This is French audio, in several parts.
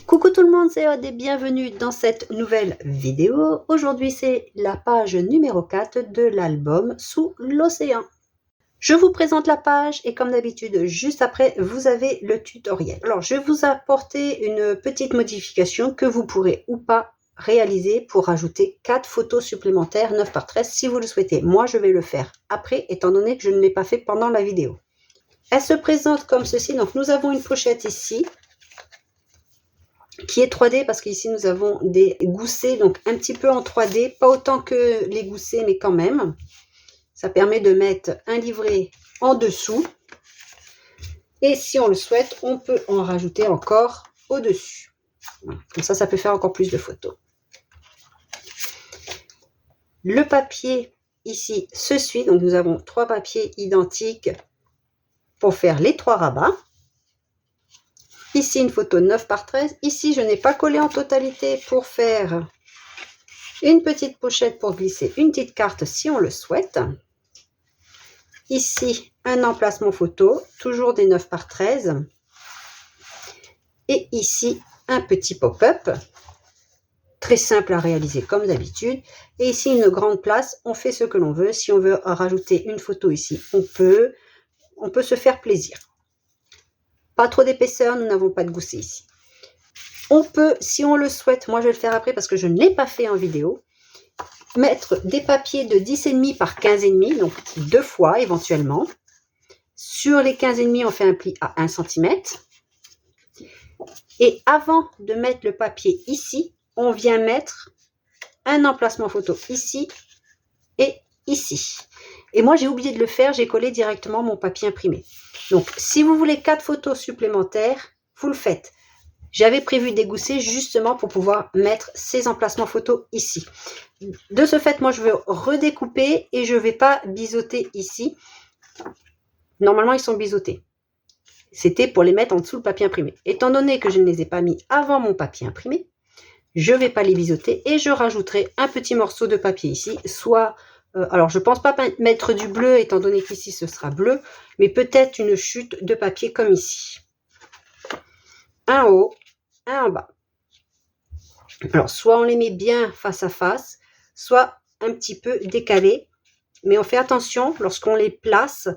Coucou tout le monde, c'est Aude et bienvenue dans cette nouvelle vidéo. Aujourd'hui, c'est la page numéro 4 de l'album Sous l'océan. Je vous présente la page et comme d'habitude, juste après, vous avez le tutoriel. Alors, je vais vous apporter une petite modification que vous pourrez ou pas réaliser pour ajouter 4 photos supplémentaires 9 par 13 si vous le souhaitez. Moi, je vais le faire après, étant donné que je ne l'ai pas fait pendant la vidéo. Elle se présente comme ceci. Donc, nous avons une pochette ici qui est 3D parce qu'ici nous avons des goussets, donc un petit peu en 3D, pas autant que les goussets, mais quand même. Ça permet de mettre un livret en dessous. Et si on le souhaite, on peut en rajouter encore au-dessus. Voilà. Comme ça peut faire encore plus de photos. Le papier ici se suit, donc nous avons 3 papiers identiques pour faire les 3 rabats. Ici, une photo 9 par 13. Ici, je n'ai pas collé en totalité pour faire une petite pochette pour glisser une petite carte si on le souhaite. Ici, un emplacement photo, toujours des 9 par 13. Et ici, un petit pop-up, très simple à réaliser comme d'habitude. Et ici, une grande place, on fait ce que l'on veut. Si on veut rajouter une photo ici, on peut se faire plaisir. Pas trop d'épaisseur, nous n'avons pas de gousset ici. On peut, si on le souhaite, moi je vais le faire après parce que je ne l'ai pas fait en vidéo, mettre des papiers de 10,5 par 15,5, donc 2 fois éventuellement. Sur les 15,5, on fait un pli à 1 cm. Et avant de mettre le papier ici, on vient mettre un emplacement photo ici et ici. Et moi j'ai oublié de le faire, j'ai collé directement mon papier imprimé. Donc si vous voulez 4 photos supplémentaires, vous le faites. J'avais prévu des goussets justement pour pouvoir mettre ces emplacements photos ici. De ce fait, moi, je veux redécouper et je ne vais pas biseauter ici. Normalement, ils sont biseautés. C'était pour les mettre en dessous le papier imprimé. Étant donné que je ne les ai pas mis avant mon papier imprimé, je ne vais pas les biseauter et je rajouterai un petit morceau de papier ici. Soit, alors je ne pense pas mettre du bleu étant donné qu'ici ce sera bleu, mais peut-être une chute de papier comme ici. Un en haut, un en bas. Alors, soit on les met bien face à face, soit un petit peu décalés. Mais on fait attention, lorsqu'on les place,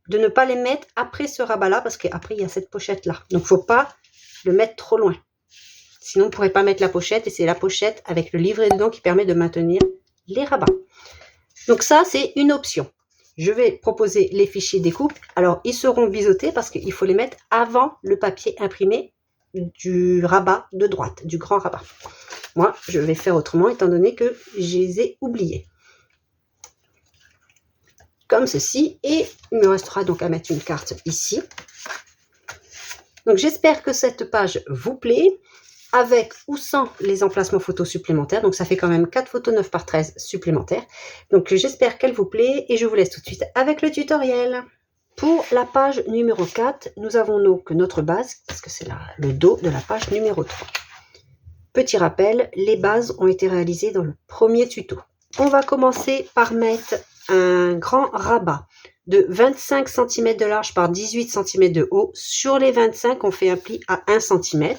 de ne pas les mettre après ce rabat-là, parce qu'après, il y a cette pochette-là. Donc, il ne faut pas le mettre trop loin. Sinon, on ne pourrait pas mettre la pochette, et c'est la pochette avec le livret dedans qui permet de maintenir les rabats. Donc, ça, c'est une option. Je vais proposer les fichiers découpe. Alors, ils seront biseautés parce qu'il faut les mettre avant le papier imprimé du rabat de droite, du grand rabat. Moi, je vais faire autrement étant donné que je les ai oubliés. Comme ceci. Et il me restera donc à mettre une carte ici. Donc, j'espère que cette page vous plaît. Avec ou sans les emplacements photos supplémentaires. Donc, ça fait quand même 4 photos 9 par 13 supplémentaires. Donc, j'espère qu'elle vous plaît. Et je vous laisse tout de suite avec le tutoriel. Pour la page numéro 4, nous avons donc notre base, parce que c'est le dos de la page numéro 3. Petit rappel, les bases ont été réalisées dans le premier tuto. On va commencer par mettre un grand rabat de 25 cm de large par 18 cm de haut. Sur les 25, on fait un pli à 1 cm.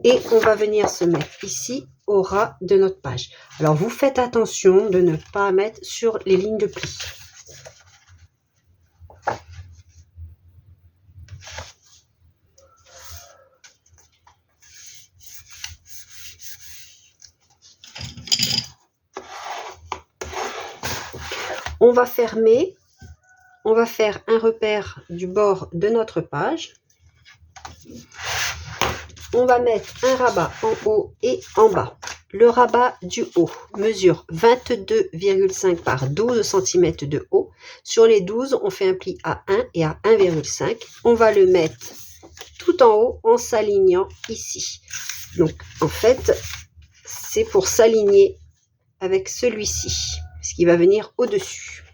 Et on va venir se mettre ici au ras de notre page. Alors, vous faites attention de ne pas mettre sur les lignes de pli. On va fermer, on va faire un repère du bord de notre page. On va mettre un rabat en haut et en bas. Le rabat du haut mesure 22,5 par 12 cm de haut. Sur les 12, on fait un pli à 1 et à 1,5. On va le mettre tout en haut en s'alignant ici. Donc, en fait, c'est pour s'aligner avec celui-ci, ce qui va venir au-dessus.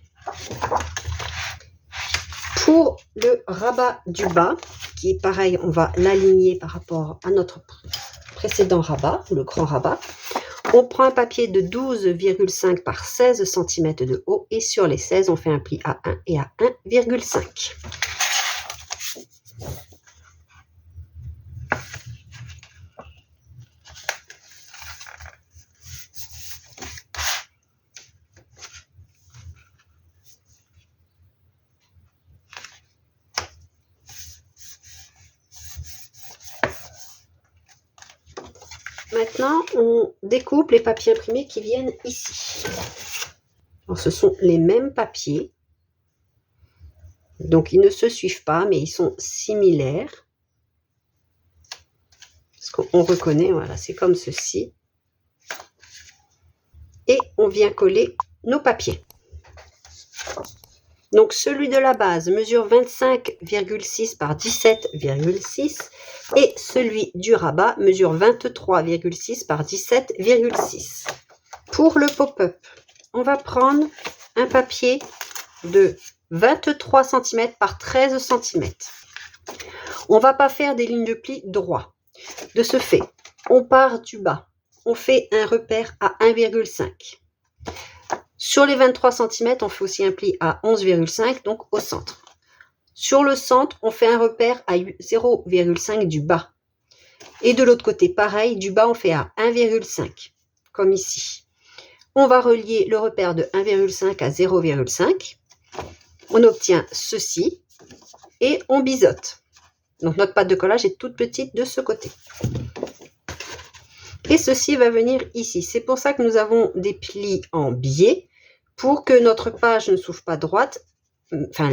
Pour le rabat du bas, qui est pareil, on va l'aligner par rapport à notre précédent rabat, le grand rabat. On prend un papier de 12,5 par 16 cm de haut et sur les 16, on fait un pli à 1 et à 1,5. Maintenant, on découpe les papiers imprimés qui viennent ici. Alors, ce sont les mêmes papiers. Donc, ils ne se suivent pas, mais ils sont similaires. Parce qu'on reconnaît, voilà, c'est comme ceci. Et on vient coller nos papiers. Donc, celui de la base mesure 25,6 par 17,6 et celui du rabat mesure 23,6 par 17,6. Pour le pop-up, on va prendre un papier de 23 cm par 13 cm. On ne va pas faire des lignes de pli droit. De ce fait, on part du bas. On fait un repère à 1,5. Sur les 23 cm, on fait aussi un pli à 11,5, donc au centre. Sur le centre, on fait un repère à 0,5 du bas. Et de l'autre côté, pareil, du bas, on fait à 1,5, comme ici. On va relier le repère de 1,5 à 0,5. On obtient ceci et on biseaute. Donc notre pâte de collage est toute petite de ce côté. Et ceci va venir ici. C'est pour ça que nous avons des plis en biais pour que notre page ne s'ouvre pas droite. Enfin,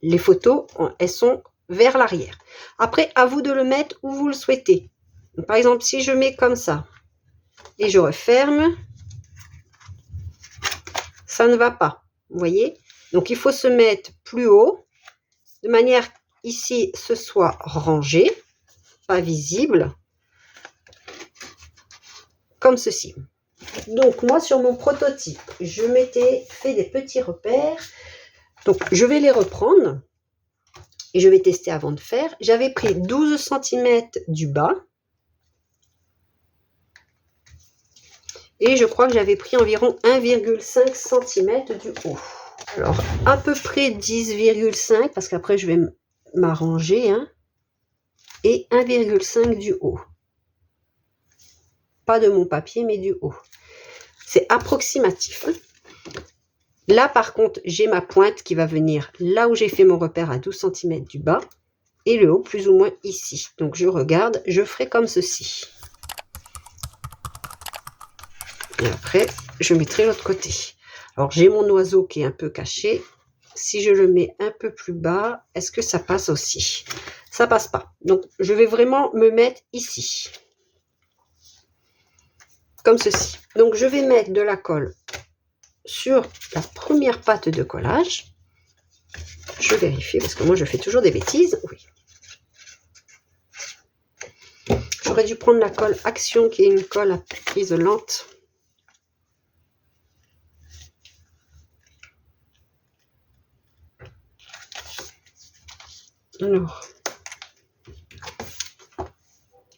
les photos, elles sont vers l'arrière. Après, à vous de le mettre où vous le souhaitez. Donc, par exemple, si je mets comme ça et je referme, ça ne va pas. Vous voyez? Donc, il faut se mettre plus haut de manière ici, ce soit rangé, pas visible, comme ceci. Donc, moi, sur mon prototype, je m'étais fait des petits repères. Donc, je vais les reprendre et je vais tester avant de faire. J'avais pris 12 cm du bas et je crois que j'avais pris environ 1,5 cm du haut. Alors, à peu près 10,5 parce qu'après, je vais m'arranger, hein, et 1,5 du haut. Pas de mon papier, mais du haut. C'est approximatif. Là, par contre, j'ai ma pointe qui va venir là où j'ai fait mon repère à 12 cm du bas et le haut plus ou moins ici. Donc, je regarde, je ferai comme ceci. Et après, je mettrai l'autre côté. Alors, j'ai mon oiseau qui est un peu caché. Si je le mets un peu plus bas, est-ce que ça passe aussi? Ça passe pas. Donc, je vais vraiment me mettre ici. Comme ceci. Donc, je vais mettre de la colle sur la première pâte de collage. Je vérifie parce que moi, je fais toujours des bêtises. Oui. J'aurais dû prendre la colle Action qui est une colle isolante. Alors,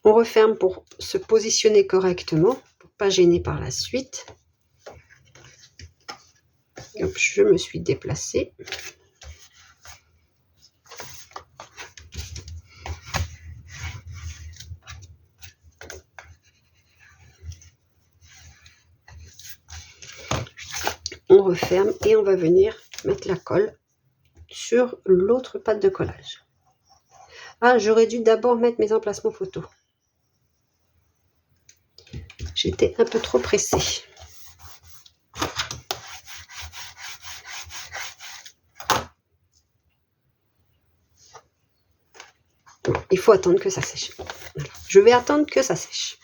on referme pour se positionner correctement, pour ne pas gêner par la suite. Hop, je me suis déplacée. On referme et on va venir mettre la colle sur l'autre pâte de collage. Ah, j'aurais dû d'abord mettre mes emplacements photos. J'étais un peu trop pressée. Il faut attendre que ça sèche. Je vais attendre que ça sèche.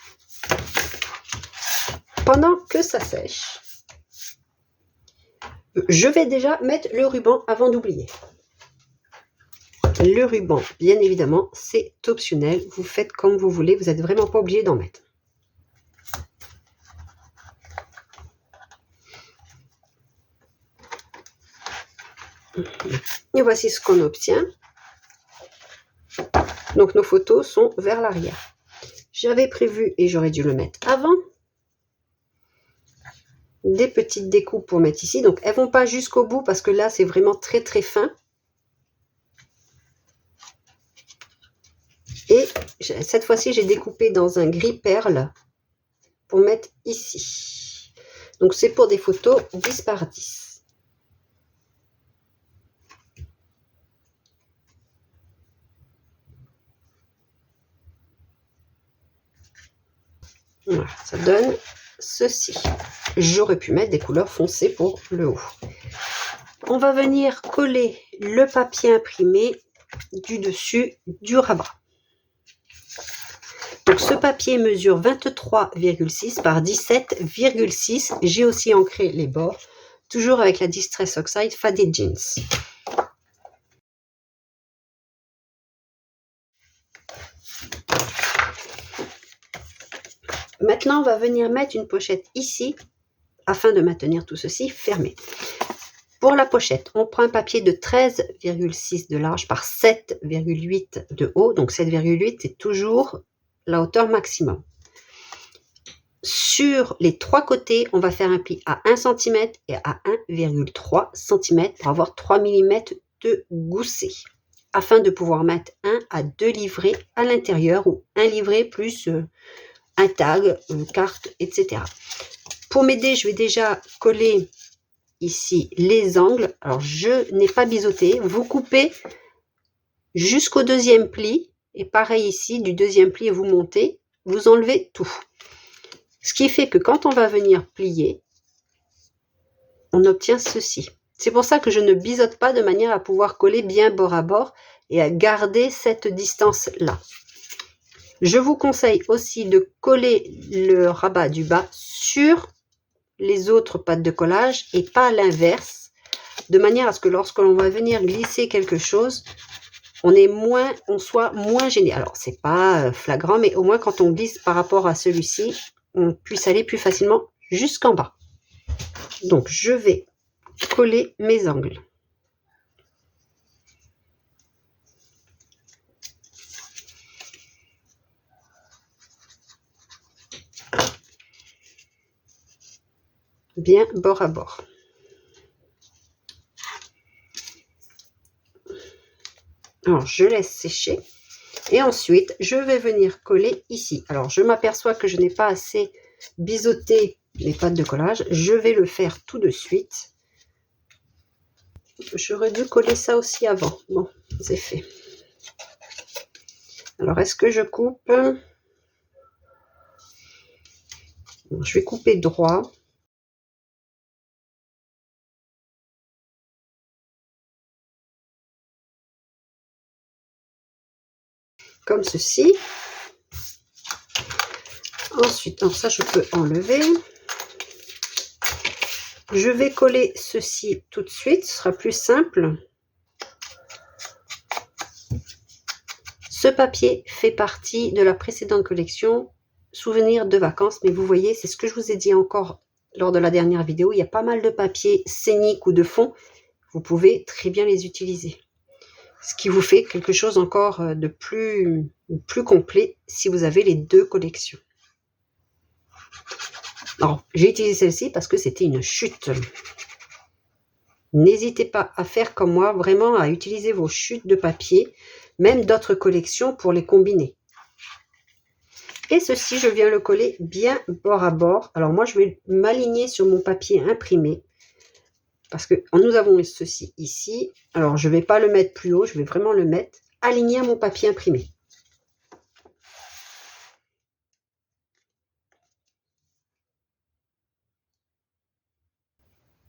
Pendant que ça sèche, je vais déjà mettre le ruban avant d'oublier. Le ruban, bien évidemment, c'est optionnel. Vous faites comme vous voulez. Vous n'êtes vraiment pas obligé d'en mettre. Et voici ce qu'on obtient. Donc, nos photos sont vers l'arrière. J'avais prévu, et j'aurais dû le mettre avant, des petites découpes pour mettre ici. Donc, elles ne vont pas jusqu'au bout parce que là, c'est vraiment très, très fin. Et cette fois-ci, j'ai découpé dans un gris perle pour mettre ici. Donc, c'est pour des photos 10 par 10. Voilà, ça donne ceci. J'aurais pu mettre des couleurs foncées pour le haut. On va venir coller le papier imprimé du dessus du rabat. Donc ce papier mesure 23,6 par 17,6. J'ai aussi ancré les bords, toujours avec la Distress Oxide Faded Jeans. Maintenant, on va venir mettre une pochette ici, afin de maintenir tout ceci fermé. Pour la pochette, on prend un papier de 13,6 de large par 7,8 de haut. Donc 7,8, c'est toujours la hauteur maximum. Sur les trois côtés, on va faire un pli à 1 cm et à 1,3 cm pour avoir 3 mm de gousset, afin de pouvoir mettre 1 à 2 livrets à l'intérieur ou un livret plus un tag, une carte, etc. Pour m'aider, je vais déjà coller ici les angles. Alors je n'ai pas biseauté, vous coupez jusqu'au deuxième pli et pareil ici, du deuxième pli vous montez, vous enlevez tout. Ce qui fait que quand on va venir plier, on obtient ceci. C'est pour ça que je ne biseaute pas de manière à pouvoir coller bien bord à bord et à garder cette distance-là. Je vous conseille aussi de coller le rabat du bas sur les autres pattes de collage et pas l'inverse, de manière à ce que lorsque l'on va venir glisser quelque chose, on soit moins gêné. Alors, c'est pas flagrant, mais au moins quand on glisse par rapport à celui-ci, on puisse aller plus facilement jusqu'en bas. Donc, je vais coller mes angles. Bien bord à bord. Alors, je laisse sécher. Et ensuite, je vais venir coller ici. Alors, je m'aperçois que je n'ai pas assez biseauté les pattes de collage. Je vais le faire tout de suite. J'aurais dû coller ça aussi avant. Bon, c'est fait. Alors, est-ce que je coupe? Bon, je vais couper droit. Comme ceci. Ensuite, donc ça, je peux enlever. Je vais coller ceci tout de suite, ce sera plus simple. Ce papier fait partie de la précédente collection Souvenirs de vacances, mais vous voyez, c'est ce que je vous ai dit encore lors de la dernière vidéo, il y a pas mal de papiers scéniques ou de fond, vous pouvez très bien les utiliser. Ce qui vous fait quelque chose encore de plus complet si vous avez les deux collections. Alors, j'ai utilisé celle-ci parce que c'était une chute. N'hésitez pas à faire comme moi, vraiment à utiliser vos chutes de papier, même d'autres collections pour les combiner. Et ceci, je viens le coller bien bord à bord. Alors moi, je vais m'aligner sur mon papier imprimé. Parce que nous avons ceci ici. Alors, je ne vais pas le mettre plus haut, je vais vraiment le mettre aligné à mon papier imprimé.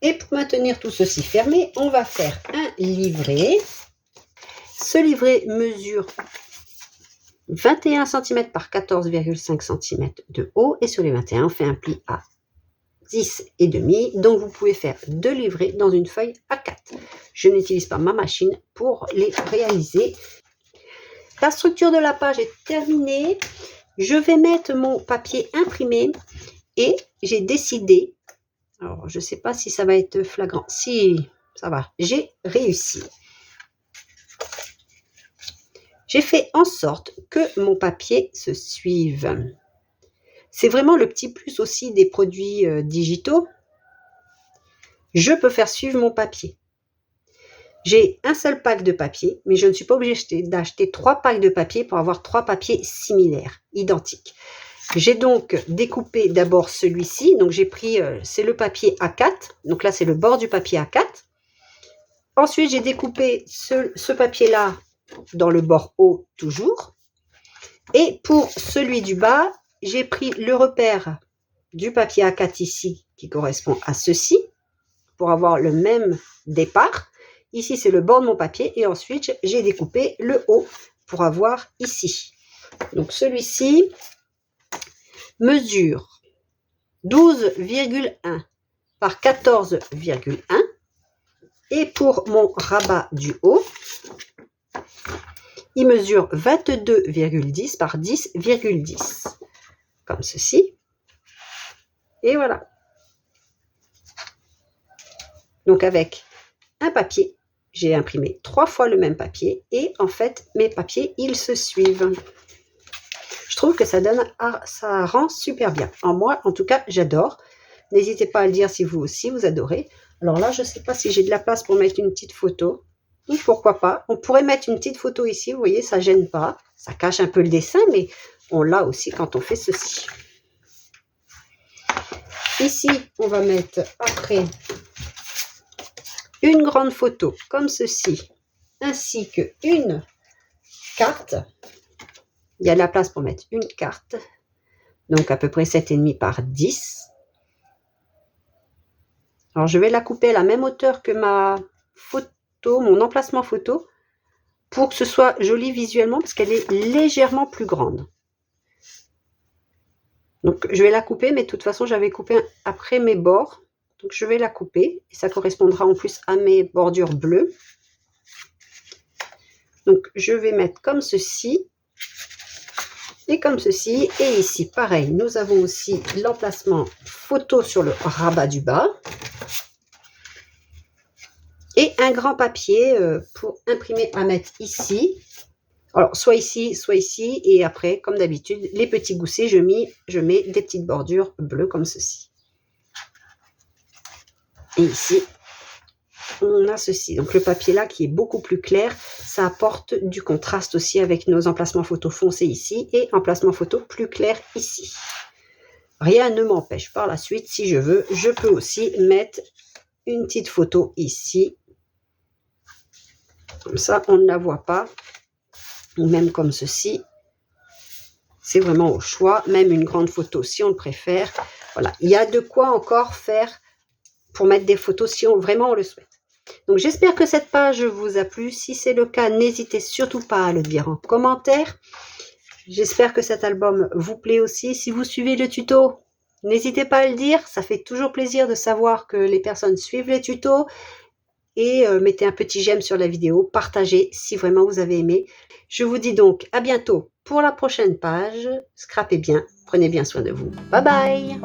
Et pour maintenir tout ceci fermé, on va faire un livret. Ce livret mesure 21 cm par 14,5 cm de haut. Et sur les 21, on fait un pli à 10,5. Donc, vous pouvez faire 2 livrets dans une feuille A4. Je n'utilise pas ma machine pour les réaliser. La structure de la page est terminée. Je vais mettre mon papier imprimé et j'ai décidé, alors je ne sais pas si ça va être flagrant, si ça va, j'ai réussi. J'ai fait en sorte que mon papier se suive. C'est vraiment le petit plus aussi des produits digitaux. Je peux faire suivre mon papier. J'ai un seul pack de papier, mais je ne suis pas obligée d'acheter 3 packs de papier pour avoir 3 papiers similaires, identiques. J'ai donc découpé d'abord celui-ci. Donc j'ai pris, c'est le papier A4. Donc là, c'est le bord du papier A4. Ensuite, j'ai découpé ce papier-là dans le bord haut toujours. Et pour celui du bas, j'ai pris le repère du papier A4 ici, qui correspond à ceci, pour avoir le même départ. Ici, c'est le bord de mon papier. Et ensuite, j'ai découpé le haut pour avoir ici. Donc, celui-ci mesure 12,1 par 14,1. Et pour mon rabat du haut, il mesure 22,10 par 10,10. Comme ceci. Et voilà. Donc avec un papier, j'ai imprimé 3 fois le même papier et en fait mes papiers ils se suivent. Je trouve que ça rend super bien. Moi en tout cas j'adore. N'hésitez pas à le dire si vous aussi vous adorez. Alors là je ne sais pas si j'ai de la place pour mettre une petite photo. Donc pourquoi pas. On pourrait mettre une petite photo ici, vous voyez, ça gêne pas. Ça cache un peu le dessin mais on l'a aussi quand on fait ceci. Ici, on va mettre après une grande photo comme ceci, ainsi qu'une carte. Il y a de la place pour mettre une carte, donc à peu près 7,5 par 10. Alors, je vais la couper à la même hauteur que ma photo, mon emplacement photo, pour que ce soit joli visuellement, parce qu'elle est légèrement plus grande. Donc, je vais la couper, mais de toute façon, j'avais coupé après mes bords. Donc, je vais la couper. Et ça correspondra en plus à mes bordures bleues. Donc, je vais mettre comme ceci. Et comme ceci. Et ici, pareil, nous avons aussi l'emplacement photo sur le rabat du bas. Et un grand papier pour imprimer à mettre ici. Alors, soit ici, et après, comme d'habitude, les petits goussets, je mets des petites bordures bleues comme ceci. Et ici, on a ceci. Donc, le papier là qui est beaucoup plus clair, ça apporte du contraste aussi avec nos emplacements photo foncés ici et emplacement photo plus clair ici. Rien ne m'empêche par la suite, si je veux, je peux aussi mettre une petite photo ici. Comme ça, on ne la voit pas. Ou même comme ceci, c'est vraiment au choix, même une grande photo si on le préfère. Voilà, il y a de quoi encore faire pour mettre des photos si vraiment on le souhaite. Donc j'espère que cette page vous a plu. Si c'est le cas, n'hésitez surtout pas à le dire en commentaire. J'espère que cet album vous plaît aussi. Si vous suivez le tuto, n'hésitez pas à le dire. Ça fait toujours plaisir de savoir que les personnes suivent les tutos. Et mettez un petit j'aime sur la vidéo, partagez si vraiment vous avez aimé. Je vous dis donc à bientôt pour la prochaine page. Scrapez bien, prenez bien soin de vous. Bye bye!